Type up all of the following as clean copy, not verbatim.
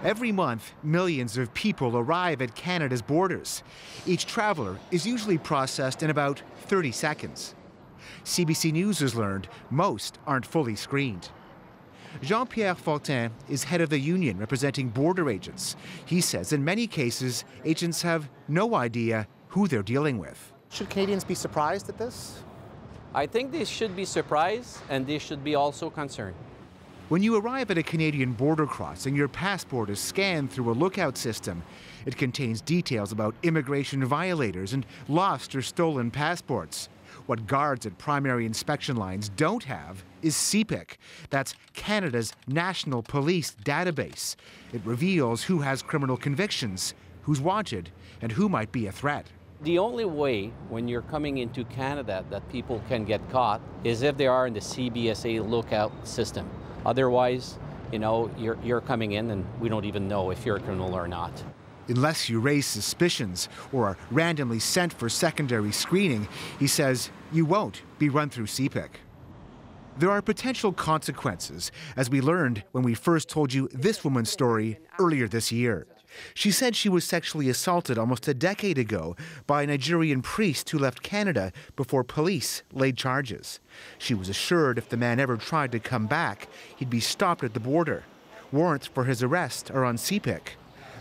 Every month, millions of people arrive at Canada's borders. Each traveler is usually processed in about 30 seconds. CBC News has learned most aren't fully screened. Jean-Pierre Fortin is head of the union representing border agents. He says in many cases, agents have no idea who they're dealing with. Should Canadians be surprised at this? I think they should be surprised, and they should be also concerned. When you arrive at a Canadian border crossing, your passport is scanned through a lookout system. It contains details about immigration violators and lost or stolen passports. What guards at primary inspection lines don't have is CPIC. That's Canada's national police database. It reveals who has criminal convictions, who's wanted, and who might be a threat. The only way when you're coming into Canada that people can get caught is if they are in the CBSA lookout system. Otherwise, you're coming in and we don't even know if you're a criminal or not. Unless you raise suspicions or are randomly sent for secondary screening, he says you won't be run through CPIC. There are potential consequences, as we learned when we first told you this woman's story earlier this year. She said she was sexually assaulted almost a decade ago by a Nigerian priest who left Canada before police laid charges. She was assured if the man ever tried to come back, he'd be stopped at the border. Warrants for his arrest are on CPIC,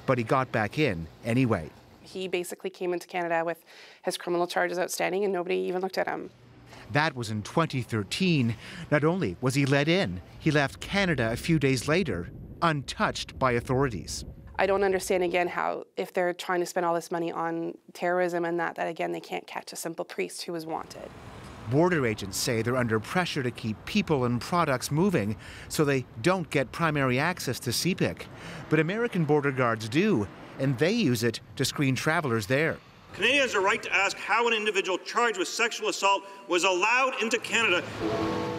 but he got back in anyway. He basically came into Canada with his criminal charges outstanding and nobody even looked at him. That was in 2013. Not only was he let in, he left Canada a few days later, untouched by authorities. I don't understand, again, how if they're trying to spend all this money on terrorism and that again, they can't catch a simple priest who was wanted. Border agents say they're under pressure to keep people and products moving so they don't get primary access to CPIC. But American border guards do, and they use it to screen travelers there. Canadians have a right to ask how an individual charged with sexual assault was allowed into Canada.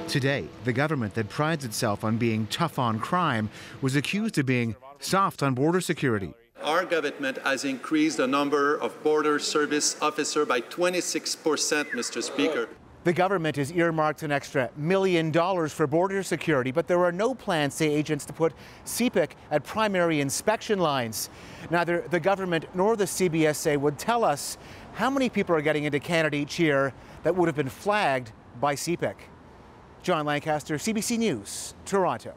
Today, the government that prides itself on being tough on crime was accused of being soft on border security. Our government has increased the number of border service officers by 26%, Mr. Speaker. The government has earmarked an extra $1 million for border security, but there are no plans, say agents, to put CPIC at primary inspection lines. Neither the government nor the CBSA would tell us how many people are getting into Canada each year that would have been flagged by CPIC. John Lancaster, CBC News, Toronto.